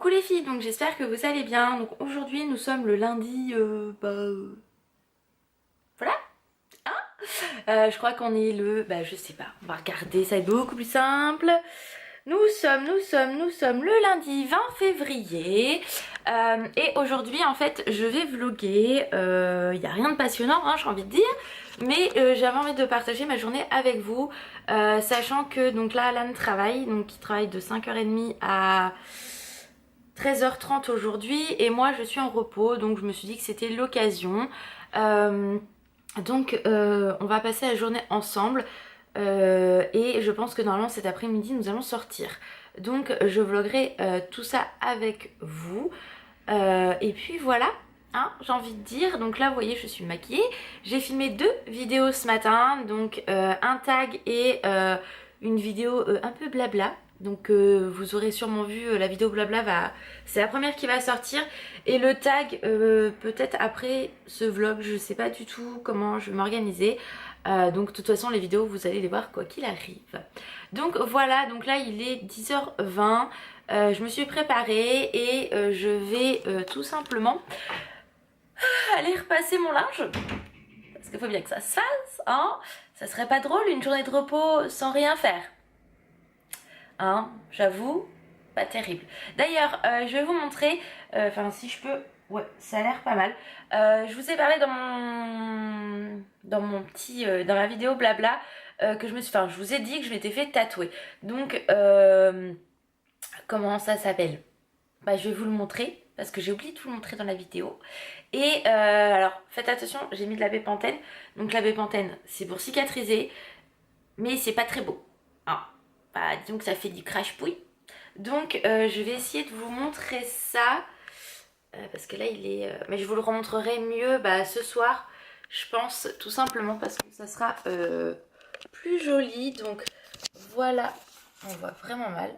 Coucou les filles, donc j'espère que vous allez bien. Donc aujourd'hui nous sommes le lundi, voilà, hein. Je crois qu'on est le, je sais pas, on va regarder, ça va être beaucoup plus simple. Nous sommes le lundi 20 février et aujourd'hui en fait je vais vlogger, il n'y a rien de passionnant hein, j'ai envie de dire, mais j'avais envie de partager ma journée avec vous, sachant que donc là Alan travaille, donc il travaille de 5h30 à 13h30 aujourd'hui et moi je suis en repos, donc je me suis dit que c'était l'occasion. Donc on va passer la journée ensemble et je pense que normalement cet après-midi nous allons sortir. Donc je vloggerai tout ça avec vous. Et puis voilà, hein, j'ai envie de dire. Donc là vous voyez je suis maquillée. J'ai filmé 2 vidéos ce matin. Donc un tag et une vidéo un peu blabla. Donc vous aurez sûrement vu la vidéo blabla, c'est la première qui va sortir. Et le tag peut-être après ce vlog, je sais pas du tout comment je vais m'organiser. Donc de toute façon les vidéos vous allez les voir quoi qu'il arrive. Donc voilà, donc là il est 10h20. Je me suis préparée et je vais tout simplement aller repasser mon linge. Parce qu'il faut bien que ça se fasse, hein. Ça serait pas drôle une journée de repos sans rien faire. Hein, j'avoue, pas terrible. D'ailleurs, je vais vous montrer, enfin si je peux, ouais, ça a l'air pas mal. Je vous ai parlé dans mon petit, dans la vidéo blabla, que je me suis, enfin je vous ai dit que je m'étais fait tatouer. Donc, comment ça s'appelle? Je vais vous le montrer, parce que j'ai oublié de vous le montrer dans la vidéo. Et alors, faites attention, j'ai mis de la bépantène. Donc la bépantène, c'est pour cicatriser, mais c'est pas très beau. Hein. Disons que ça fait du crache-pouille. Donc je vais essayer de vous montrer ça. Parce que là il est... mais je vous le remontrerai mieux ce soir. Je pense tout simplement parce que ça sera plus joli. Donc voilà. On voit vraiment mal.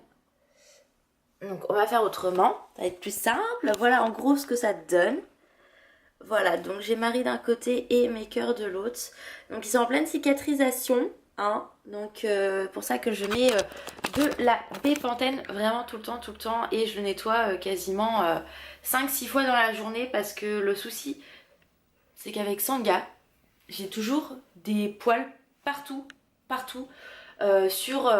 Donc on va faire autrement. Ça va être plus simple. Voilà en gros ce que ça donne. Voilà, donc j'ai Marie d'un côté et mes cœurs de l'autre. Donc ils sont en pleine cicatrisation. Hein, donc pour ça que je mets de la bépantène vraiment tout le temps et je le nettoie quasiment 5-6 fois dans la journée parce que le souci c'est qu'avec Sanga j'ai toujours des poils partout sur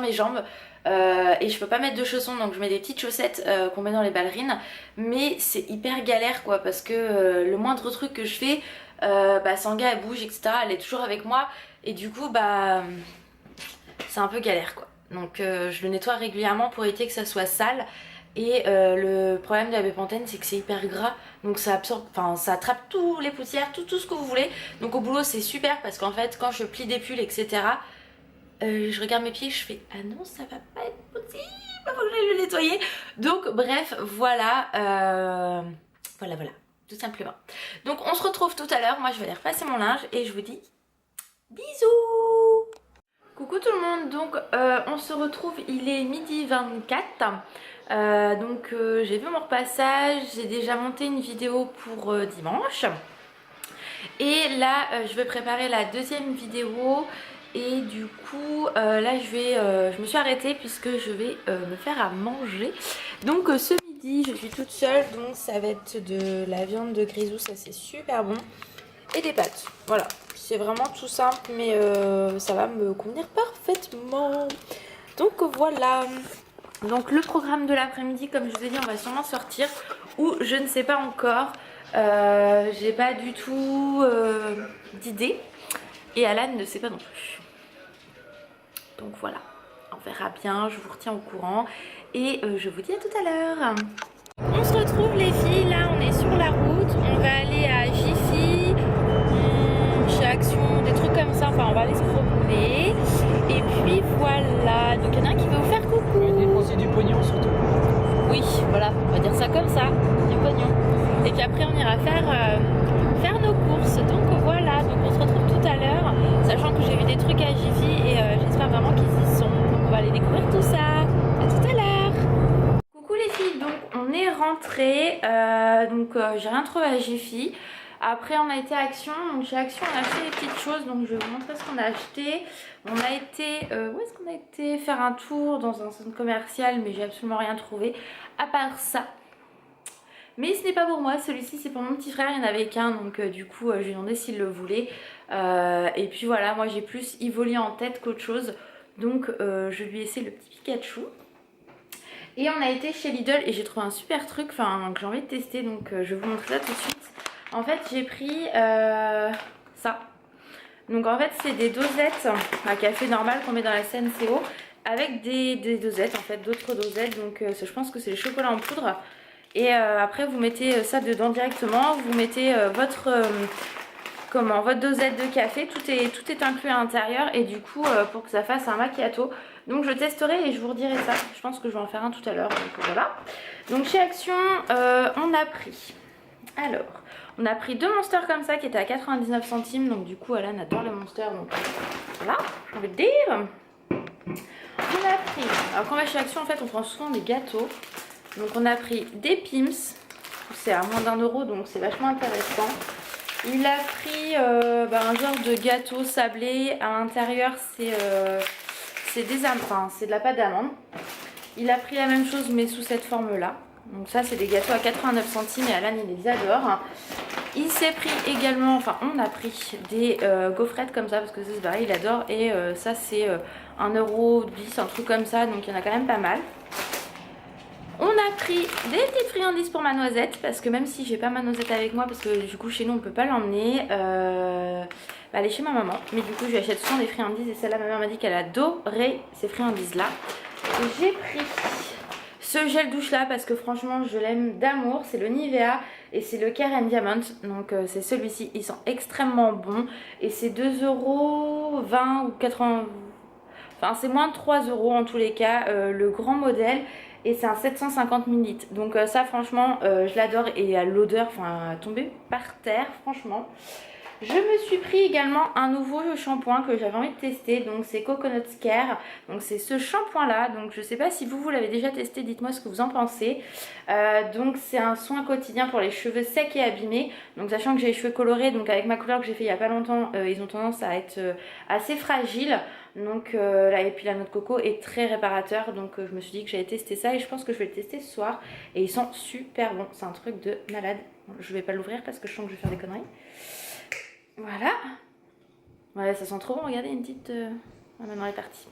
mes jambes et je peux pas mettre de chaussons donc je mets des petites chaussettes qu'on met dans les ballerines, mais c'est hyper galère quoi parce que le moindre truc que je fais Sanga elle bouge etc, elle est toujours avec moi et du coup c'est un peu galère quoi. Donc je le nettoie régulièrement pour éviter que ça soit sale. Et le problème de la bépantène c'est que c'est hyper gras, donc ça absorbe, enfin ça attrape tous les poussières, tout ce que vous voulez. Donc au boulot c'est super parce qu'en fait quand je plie des pulls etc, je regarde mes pieds, je fais ah non ça va pas être possible, il faut que j'aille le nettoyer. Donc bref voilà, voilà tout simplement. Donc on se retrouve tout à l'heure, moi je vais aller repasser mon linge et je vous dis bisous. Coucou tout le monde, donc on se retrouve, il est midi 24. Donc j'ai vu mon repassage, j'ai déjà monté une vidéo pour dimanche. Et là je vais préparer la deuxième vidéo. Et du coup là je me suis arrêtée puisque je vais me faire à manger. Donc ce midi je suis toute seule, donc ça va être de la viande de grisou, ça c'est super bon. Et des pâtes, voilà. C'est vraiment tout simple mais ça va me convenir parfaitement. Donc voilà. Donc le programme de l'après-midi, comme je vous ai dit, on va sûrement sortir ou je ne sais pas encore. J'ai pas du tout d'idée et Alan ne sait pas non plus. Donc voilà, on verra bien, je vous retiens au courant et je vous dis à tout à l'heure. On se retrouve les filles, là on est sur la route, on va aller à Jiffy, chez Action, des trucs comme ça, enfin on va aller se promener. Et puis voilà, donc il y en a un qui veut vous faire coucou. Et dépenser du pognon surtout. Oui, voilà, on va dire ça comme ça, du pognon. Et puis après on ira faire nos courses, donc voilà, donc on se retrouve tout à l'heure, sachant que j'ai vu des trucs à Jiffy et j'espère vraiment qu'ils y sont. Donc on va aller découvrir tout ça, à tout à l'heure. Coucou les filles, donc on est rentrés, j'ai rien trouvé à Jiffy. Après on a été à Action, donc chez Action on a acheté des petites choses, donc je vais vous montrer ce qu'on a acheté. On a été, où est-ce qu'on a été faire un tour dans un centre commercial, mais j'ai absolument rien trouvé à part ça. Mais ce n'est pas pour moi, celui-ci c'est pour mon petit frère, il n'y en avait qu'un, donc du coup je lui ai demandé s'il le voulait. Et puis voilà, moi j'ai plus Ivoli en tête qu'autre chose, donc je lui ai laissé le petit Pikachu. Et on a été chez Lidl et j'ai trouvé un super truc, enfin que j'ai envie de tester, donc je vais vous montrer ça tout de suite. En fait j'ai pris ça. Donc en fait c'est des dosettes à café normal qu'on met dans la CNCO avec des dosettes en fait, d'autres dosettes, donc je pense que c'est le chocolat en poudre. Et après vous mettez ça dedans directement, vous mettez votre dosette de café, tout est inclus à l'intérieur et du coup pour que ça fasse un macchiato. Donc je testerai et je vous redirai ça, je pense que je vais en faire un tout à l'heure, donc voilà. Donc chez Action on a pris, alors on a pris 2 Monsters comme ça qui étaient à 99 centimes, donc du coup Alan adore les Monsters, donc voilà, j'ai envie de dire. On a pris, alors quand on va chez Action en fait on prend souvent des gâteaux. Donc on a pris des Pim's, c'est à moins d'1 €, donc c'est vachement intéressant. Il a pris un genre de gâteau sablé, à l'intérieur c'est de la pâte d'amande. Il a pris la même chose mais sous cette forme là. Donc ça c'est des gâteaux à 89 centimes et Alan il les adore. Il s'est pris également, enfin on a pris des gaufrettes comme ça parce que c'est pareil, il adore. Et ça c'est 1,10 €, un truc comme ça, donc il y en a quand même pas mal. On a pris des petites friandises pour ma noisette parce que même si j'ai pas ma noisette avec moi parce que du coup chez nous on peut pas l'emmener, elle est chez ma maman, mais du coup je lui achète souvent des friandises et celle-là ma mère m'a dit qu'elle adorait ces friandises là. J'ai pris ce gel douche là parce que franchement je l'aime d'amour, c'est le Nivea et c'est le Care and Diamond, donc c'est celui-ci, ils sont extrêmement bons et c'est 2,20 € ou 80, enfin c'est moins de 3 € en tous les cas, le grand modèle. Et c'est un 750 ml. Donc ça franchement je l'adore et l'odeur, enfin tomber par terre franchement. Je me suis pris également un nouveau shampoing que j'avais envie de tester. Donc c'est Coconut Care. Donc c'est ce shampoing là. Donc je sais pas si vous l'avez déjà testé. Dites-moi ce que vous en pensez. Donc c'est un soin quotidien pour les cheveux secs et abîmés. Donc sachant que j'ai les cheveux colorés. Donc avec ma couleur que j'ai fait il y a pas longtemps. Ils ont tendance à être assez fragiles. Donc là, et puis la noix de coco est très réparateur, donc je me suis dit que j'allais tester ça et je pense que je vais le tester ce soir. Et ils sont super bons, c'est un truc de malade. Je vais pas l'ouvrir parce que je sens que je vais faire des conneries. Voilà. Ouais, ça sent trop bon, regardez une petite... Ah, maintenant elle est partie.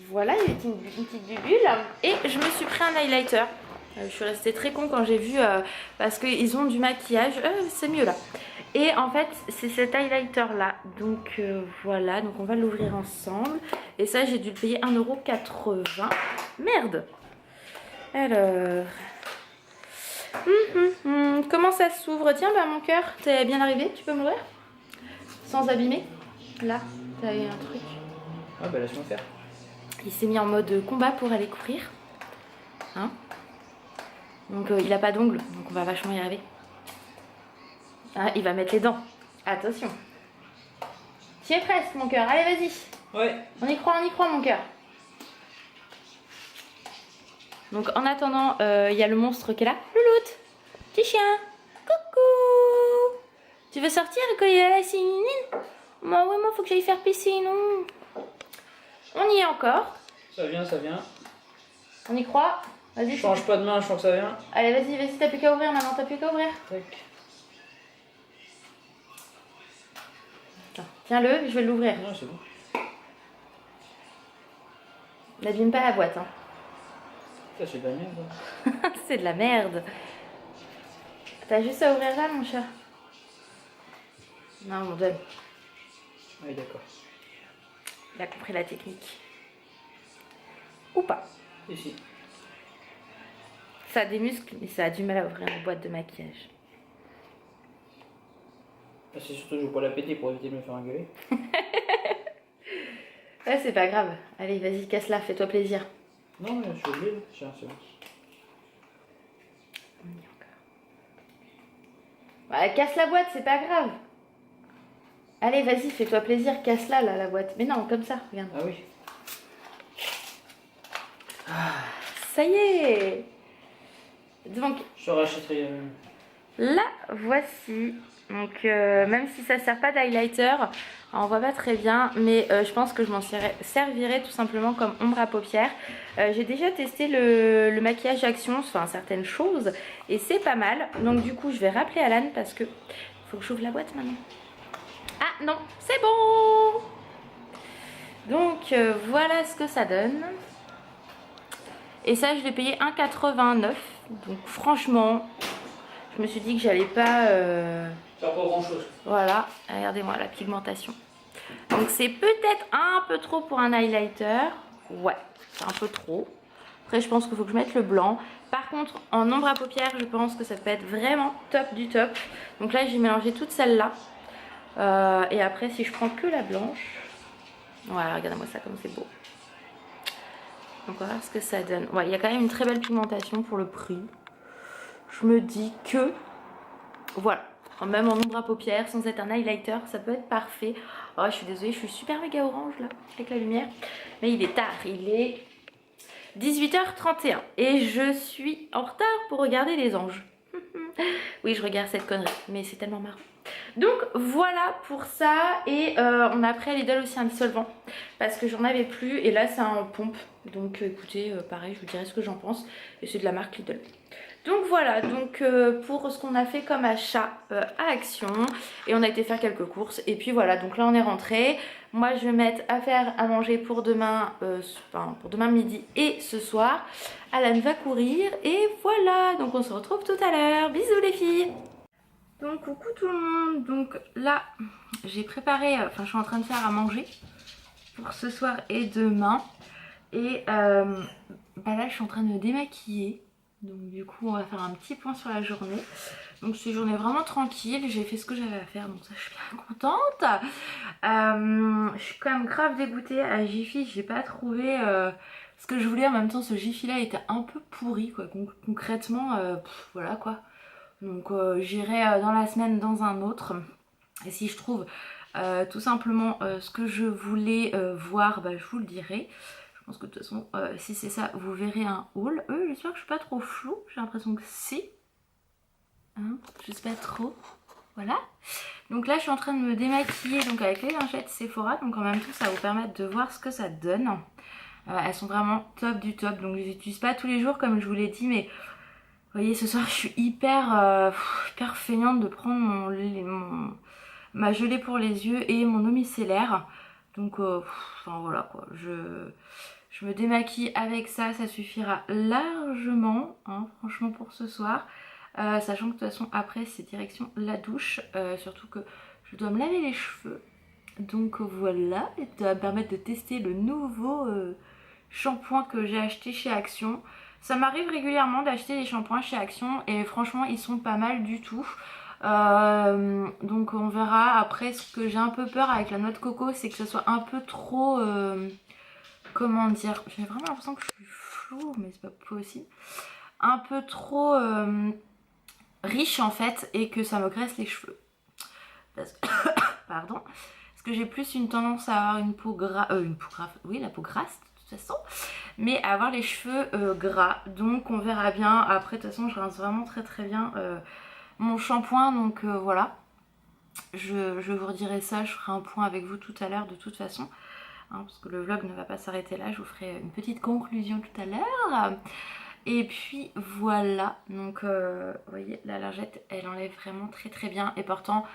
Voilà, il y a une petite bubule. Et je me suis pris un highlighter. Je suis restée très con quand j'ai vu parce qu'ils ont du maquillage. C'est mieux là. Et en fait c'est cet highlighter là. Donc voilà, donc on va l'ouvrir ensemble. Et ça j'ai dû le payer 1,80 €. Merde. Alors. Comment ça s'ouvre? Tiens bah mon cœur, t'es bien arrivé, tu peux m'ouvrir? Sans abîmer. Là, t'as eu un truc. Ah bah laisse-moi faire. Il s'est mis en mode combat pour aller courir. Hein? Donc il a pas d'ongles, donc on va vachement y arriver. Ah, il va mettre les dents. Attention. Tu es presque mon cœur. Allez vas-y. Ouais. On y croit mon cœur. Donc en attendant, il y a le monstre qui est là. Louloute. Petit chien. Coucou. Tu veux sortir quand il est là, Céline? Moi oui, moi faut que j'aille faire piscine. On y est encore. Ça vient, ça vient. On y croit. Vas-y. Change pas de main, je sens que ça vient. Allez vas-y, t'as plus qu'à ouvrir maintenant, t'as plus qu'à ouvrir. Tac. Tiens-le, je vais l'ouvrir. Non, c'est bon. N'abîme pas la boîte. Hein. Ça, c'est de la merde. C'est de la merde. T'as juste à ouvrir là, mon chat. Non, on donne. Oui, d'accord. Il a compris la technique. Ou pas. Ici. Ça a des muscles, mais ça a du mal à ouvrir une boîte de maquillage. Ah, c'est surtout que je veux pas la péter pour éviter de me faire engueuler. Ouais, c'est pas grave. Allez, vas-y, casse-la, fais-toi plaisir. Non, mais je suis obligé. Tiens, c'est bon. On y est encore. Bah, casse la boîte, c'est pas grave. Allez, vas-y, fais-toi plaisir, casse-la, là, la boîte. Mais non, comme ça, regarde. Ah oui. Ça y est. Donc, Je te rachèterai La voici. Donc même si ça sert pas d'highlighter, on voit pas très bien, mais je pense que je m'en servirai tout simplement comme ombre à paupières. J'ai déjà testé le maquillage Action, enfin certaines choses, et c'est pas mal. Donc du coup je vais rappeler Alan parce que faut que j'ouvre la boîte maintenant. Ah non, c'est bon. Donc voilà ce que ça donne. Et ça je l'ai payé 1,89. Donc franchement, je me suis dit que j'allais pas... Ça pas grand chose. Voilà, regardez-moi la pigmentation. Donc c'est peut-être un peu trop pour un highlighter. Ouais, c'est un peu trop. Après je pense qu'il faut que je mette le blanc. Par contre en ombre à paupières je pense que ça peut être vraiment top du top. Donc là j'ai mélangé toutes celles-là. Et après si je prends que la blanche. Voilà, regardez-moi ça comme c'est beau. Donc on va voir ce que ça donne. Ouais, il y a quand même une très belle pigmentation pour le prix. Je me dis que... Voilà. Même en ombre à paupières, sans être un highlighter, ça peut être parfait. Oh, je suis désolée, je suis super méga orange là, avec la lumière. Mais il est tard, il est 18h31. Et je suis en retard pour regarder les anges. Oui, je regarde cette connerie, mais c'est tellement marrant. Donc voilà pour ça. Et on a pris à Lidl aussi un dissolvant. Parce que j'en avais plus. Et là, c'est en pompe. Donc écoutez, pareil, je vous dirai ce que j'en pense. Et c'est de la marque Lidl. Donc voilà, donc pour ce qu'on a fait comme achat à Action, et on a été faire quelques courses, et puis voilà, donc là on est rentré. Moi je vais mettre à faire à manger pour demain, pour demain midi et ce soir. Alan va courir, et voilà, donc on se retrouve tout à l'heure. Bisous les filles. Donc coucou tout le monde, donc là j'ai préparé, je suis en train de faire à manger pour ce soir et demain. Et là je suis en train de me démaquiller. Donc du coup on va faire un petit point sur la journée. Donc c'est une journée vraiment tranquille, j'ai fait ce que j'avais à faire, donc ça je suis bien contente. Je suis quand même grave dégoûtée à Jiffy, j'ai pas trouvé ce que je voulais. En même temps ce Jiffy là était un peu pourri quoi, concrètement voilà quoi. Donc j'irai dans la semaine dans un autre. Et si je trouve tout simplement ce que je voulais voir, bah, je vous le dirai. Je pense que de toute façon, si c'est ça, vous verrez un haul. J'espère que je suis pas trop floue. J'ai l'impression que si. Hein, j'espère trop. Voilà. Donc là, je suis en train de me démaquiller donc avec les lingettes Sephora. Donc en même temps, ça va vous permettre de voir ce que ça donne. Elles sont vraiment top du top. Donc je les utilise pas tous les jours comme je vous l'ai dit. Mais vous voyez, ce soir, je suis hyper feignante de prendre ma gelée pour les yeux et mon eau micellaire. Donc enfin voilà quoi. Je me démaquille avec ça, ça suffira largement, hein, franchement pour ce soir. Sachant que de toute façon après c'est direction la douche, surtout que je dois me laver les cheveux. Donc voilà, et ça va me permettre de tester le nouveau shampoing que j'ai acheté chez Action. Ça m'arrive régulièrement d'acheter des shampoings chez Action et franchement ils sont pas mal du tout. Donc on verra. Après ce que j'ai un peu peur avec la noix de coco, c'est que ce soit un peu trop... comment dire, j'ai vraiment l'impression que je suis floue, mais c'est pas possible. Un peu trop riche en fait, et que ça me graisse les cheveux. Parce que, pardon. Parce que j'ai plus une tendance à avoir une peau grasse, oui la peau grasse de toute façon, mais à avoir les cheveux gras. Donc on verra bien. Après de toute façon je rince vraiment très très bien mon shampoing, donc voilà. Je vous redirai ça, je ferai un point avec vous tout à l'heure de toute façon. Hein, parce que le vlog ne va pas s'arrêter là, je vous ferai une petite conclusion tout à l'heure. Et puis voilà, donc vous voyez la lingette elle enlève vraiment très très bien. Et pourtant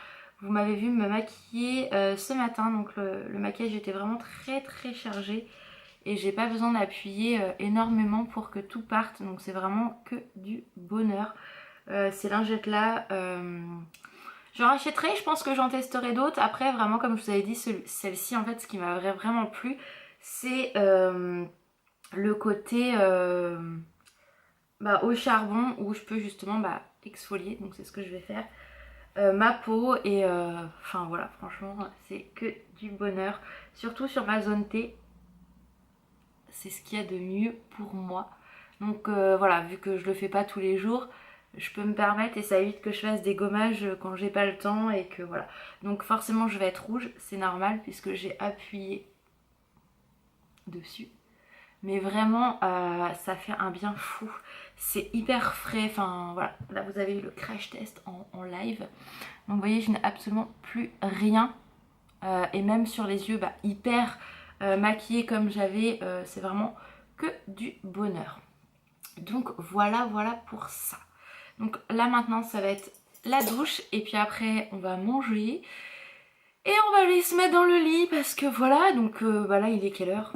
vous m'avez vu me maquiller ce matin, donc le maquillage était vraiment très très chargé. Et j'ai pas besoin d'appuyer énormément pour que tout parte, donc c'est vraiment que du bonheur. Ces lingettes là... j'en rachèterai, je pense que j'en testerai d'autres. Après vraiment comme je vous avais dit, celle-ci en fait ce qui m'a vraiment plu, c'est le côté au charbon où je peux justement exfolier. Donc c'est ce que je vais faire ma peau. Et enfin voilà, franchement c'est que du bonheur. Surtout sur ma zone T, c'est ce qu'il y a de mieux pour moi. Donc voilà, vu que je le fais pas tous les jours, je peux me permettre et ça évite que je fasse des gommages quand j'ai pas le temps et que voilà. Donc forcément je vais être rouge, c'est normal puisque j'ai appuyé dessus. Mais vraiment ça fait un bien fou. c'est hyper frais, enfin voilà, là vous avez eu le crash test en live. Donc vous voyez, je n'ai absolument plus rien. Et même sur les yeux, bah, hyper maquillée comme j'avais, c'est vraiment que du bonheur. Donc voilà pour ça. Donc là maintenant ça va être la douche et puis après on va manger. Et on va aller se mettre dans le lit parce que voilà, donc bah là il est quelle heure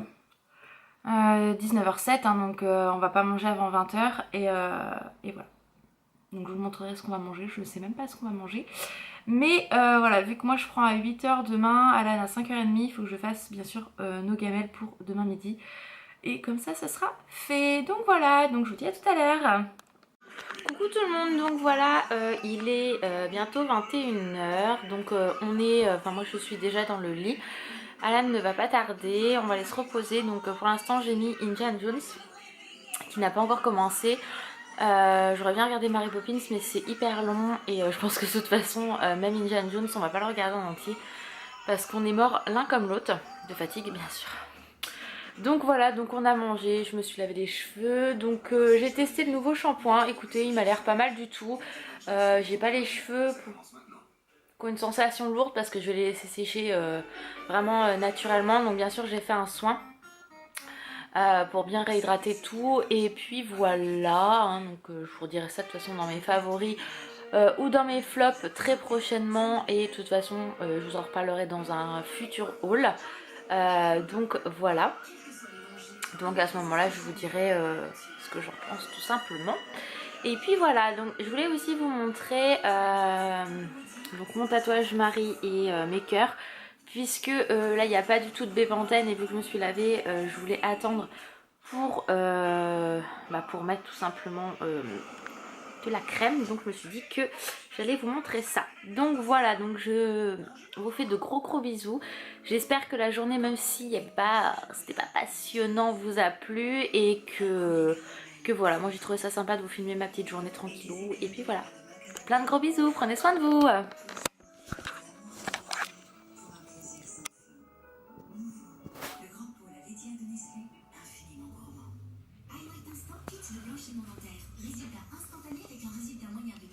19h07, hein, donc on va pas manger avant 20h et voilà. Donc je vous montrerai ce qu'on va manger, je ne sais même pas ce qu'on va manger. Mais voilà, vu que moi je prends à 8h demain, Alan à 5h30, il faut que je fasse bien sûr nos gamelles pour demain midi. Et comme ça sera fait. Donc voilà, donc je vous dis à tout à l'heure. Coucou tout le monde, donc voilà, il est bientôt 21h, donc on est, enfin moi je suis déjà dans le lit. Alan ne va pas tarder, on va aller se reposer, donc pour l'instant j'ai mis Indiana Jones, qui n'a pas encore commencé. J'aurais bien regardé Mary Poppins mais c'est hyper long et je pense que de toute façon même Indiana Jones on va pas le regarder en entier parce qu'on est mort l'un comme l'autre, de fatigue bien sûr. Donc voilà, donc on a mangé, je me suis lavé les cheveux, donc j'ai testé le nouveau shampoing, écoutez il m'a l'air pas mal du tout. J'ai pas les cheveux qui ont une sensation lourde parce que je vais les laisser sécher vraiment naturellement, donc bien sûr j'ai fait un soin. Pour bien réhydrater tout et puis voilà hein, donc je vous dirai ça de toute façon dans mes favoris ou dans mes flops très prochainement et de toute façon je vous en reparlerai dans un futur haul. Donc voilà, donc à ce moment là je vous dirai ce que j'en pense tout simplement. Et puis voilà, donc je voulais aussi vous montrer donc mon tatouage Marie et mes cœurs, puisque là il n'y a pas du tout de bépantène et vu que je me suis lavée, je voulais attendre pour mettre tout simplement de la crème. Donc je me suis dit que j'allais vous montrer ça. Donc voilà, donc je vous fais de gros bisous. J'espère que la journée, même si c'était pas passionnant, vous a plu et que voilà, moi j'ai trouvé ça sympa de vous filmer ma petite journée tranquillou. Et puis voilà, plein de gros bisous, prenez soin de vous. Instant kit de blanchiment dentaire. Résultat instantané avec un résultat moyen de